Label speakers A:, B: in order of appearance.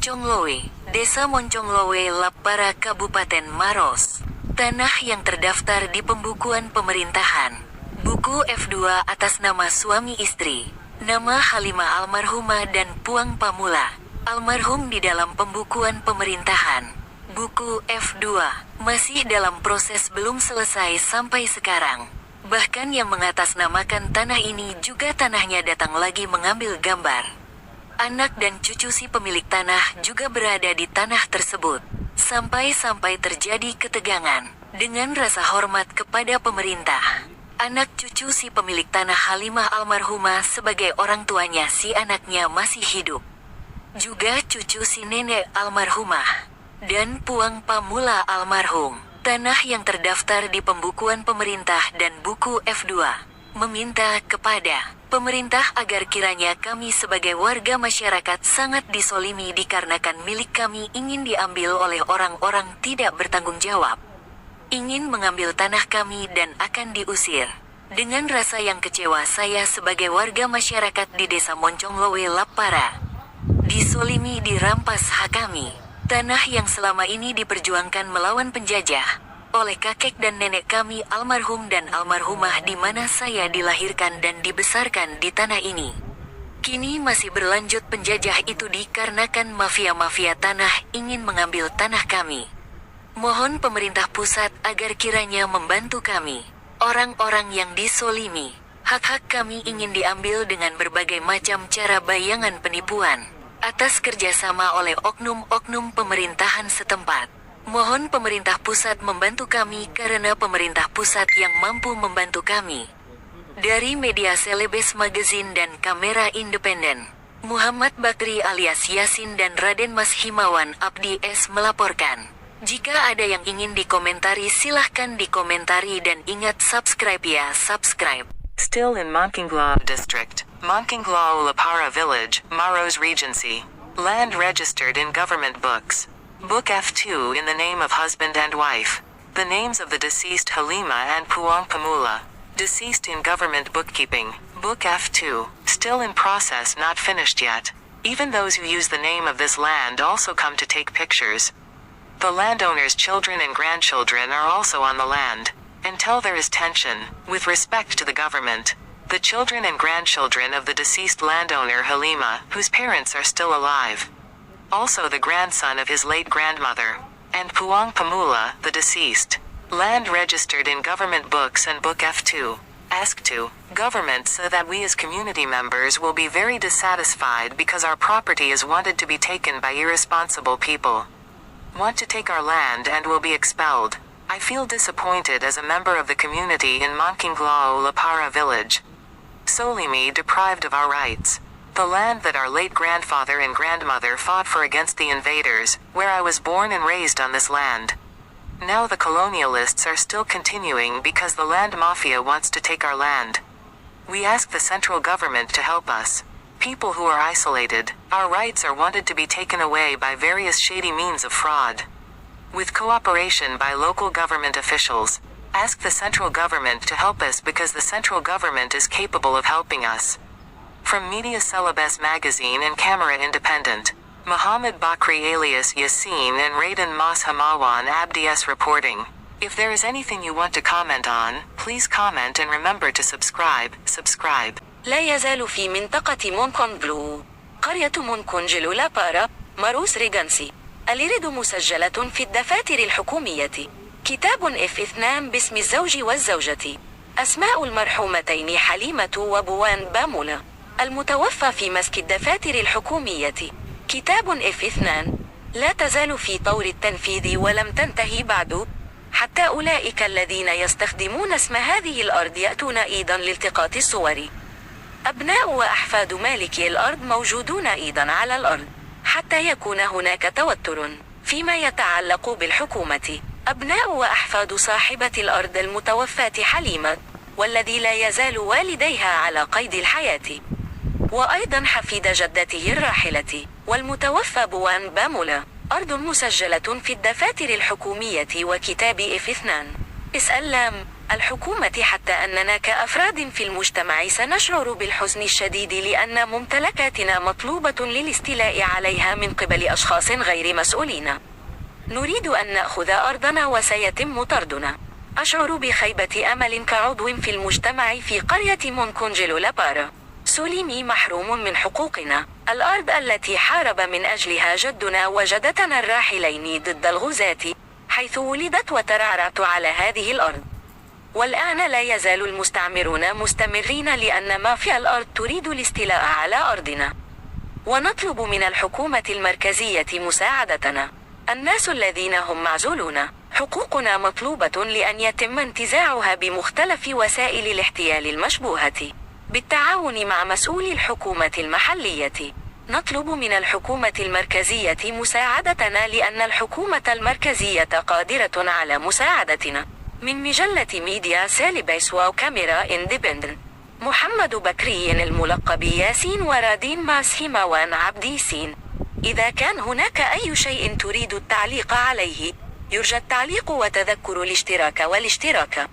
A: Monconglowe, Desa Monconglowe, Lapara, Kabupaten Maros. Tanah yang terdaftar di pembukuan pemerintahan. Buku F2 atas nama suami istri. Nama Halimah almarhumah dan Puang Pamula almarhum di dalam pembukuan pemerintahan. Buku F2 masih dalam proses, belum selesai sampai sekarang. Bahkan yang mengatasnamakan tanah ini juga tanahnya datang lagi mengambil gambar. Anak dan cucu si pemilik tanah juga berada di tanah tersebut. Sampai-sampai terjadi ketegangan. Dengan rasa hormat kepada pemerintah, anak cucu si pemilik tanah Halimah almarhumah sebagai orang tuanya si anaknya masih hidup. Juga cucu si nenek almarhumah dan Puang Pamula almarhum. Tanah yang terdaftar di pembukuan pemerintah dan buku F2 meminta kepada pemerintah agar kiranya kami sebagai warga masyarakat sangat disolimi dikarenakan milik kami ingin diambil oleh orang-orang tidak bertanggung jawab. Ingin mengambil tanah kami dan akan diusir. Dengan rasa yang kecewa saya sebagai warga masyarakat di Desa Monconglowe, Lapara. Disolimi, dirampas hak kami. Tanah yang selama ini diperjuangkan melawan penjajah oleh kakek dan nenek kami almarhum dan almarhumah di mana saya dilahirkan dan dibesarkan di tanah ini. Kini masih berlanjut penjajah itu dikarenakan mafia-mafia tanah ingin mengambil tanah kami. Mohon pemerintah pusat agar kiranya membantu kami. Orang-orang yang disolimi, hak-hak kami ingin diambil dengan berbagai macam cara bayangan penipuan atas kerjasama oleh oknum-oknum pemerintahan setempat. Mohon pemerintah pusat membantu kami karena pemerintah pusat yang mampu membantu kami. Dari media Selebes Magazine dan Kamera Independen, Muhammad Bakri alias Yasin dan Raden Mas Himawan Abdi S melaporkan. Jika ada yang ingin dikomentari silahkan dikomentari dan ingat subscribe ya, subscribe.
B: Still in Monconglao District, Monconglao Lapara Village, Maros Regency. Land registered in government books. Book F2 in the name of husband and wife. The names of the deceased Halima and Puang Pamula. Deceased in government bookkeeping. Book F2. Still in process, not finished yet. Even those who use the name of this land also come to take pictures. The landowner's children and grandchildren are also on the land. Until there is tension, with respect to the government, the children and grandchildren of the deceased landowner Halima, whose parents are still alive, also the grandson of his late grandmother, and Puang Pamula, the deceased. Land registered in government books and Book F2. Ask to government so that we as community members will be very dissatisfied because our property is wanted to be taken by irresponsible people. Want to take our land and will be expelled. I feel disappointed as a member of the community in Monconglao Lapara village. Solimi deprived of our rights. The land that our late grandfather and grandmother fought for against the invaders, where I was born and raised on this land. Now the colonialists are still continuing because the land mafia wants to take our land. We ask the central government to help us. People who are isolated, our rights are wanted to be taken away by various shady means of fraud. With cooperation by local government officials, ask the central government to help us because the central government is capable of helping us. From Media Celebes Magazine and Camera Independent, Muhammad Bakri alias Yasin and Raden Mas Hamawan Abdi's reporting. If there is anything you want to comment on, please comment and remember to subscribe.
C: لا يزال في منطقة مونكونغلو قرية مونكونجلو لابارا ماروس ريغانسي الإرد مسجلة في الدفاتر الحكومية. كتاب F2 باسم الزوج والزوجة. أسماء المرحومتين حليمة وبوان بامولا المتوفى في مسك الدفاتر الحكومية. كتاب F2 لا تزال في طور التنفيذ ولم تنتهي بعد، حتى أولئك الذين يستخدمون اسم هذه الأرض يأتون أيضا لالتقاط الصور. أبناء وأحفاد مالكي الأرض موجودون أيضا على الأرض، حتى يكون هناك توتر فيما يتعلق بالحكومة. أبناء وأحفاد صاحبة الأرض المتوفاة حليمة، والذي لا يزال والديها على قيد الحياة، وأيضا حفيد جدته الراحلة والمتوفى بوان بامولا. أرض مسجلة في الدفاتر الحكومية وكتاب F2. اسأل لام. الحكومة حتى أننا كأفراد في المجتمع سنشعر بالحزن الشديد لأن ممتلكاتنا مطلوبة للاستيلاء عليها من قبل أشخاص غير مسؤولين. نريد أن نأخذ أرضنا وسيتم طردنا. أشعر بخيبة أمل كعضو في المجتمع في قرية مونكونجلو لابارا. سليمي محروم من حقوقنا. الأرض التي حارب من أجلها جدنا وجدتنا الراحلين ضد الغزاة، حيث ولدت وترعرعت على هذه الأرض. والآن لا يزال المستعمرون مستمرين لأن مافيا الأرض تريد الاستيلاء على أرضنا. ونطلب من الحكومة المركزية مساعدتنا. الناس الذين هم معزولون، حقوقنا مطلوبة لأن يتم انتزاعها بمختلف وسائل الاحتيال المشبوهة بالتعاون مع مسؤولي الحكومة المحلية. نطلب من الحكومة المركزية مساعدتنا لأن الحكومة المركزية قادرة على مساعدتنا. من مجلة ميديا سيليبس وكاميرا اندبندنت. محمد بكري الملقب ياسين ورادين ماس هموان عبدي سين. إذا كان هناك أي شيء تريد التعليق عليه، يرجى التعليق وتذكر الاشتراك والاشتراك.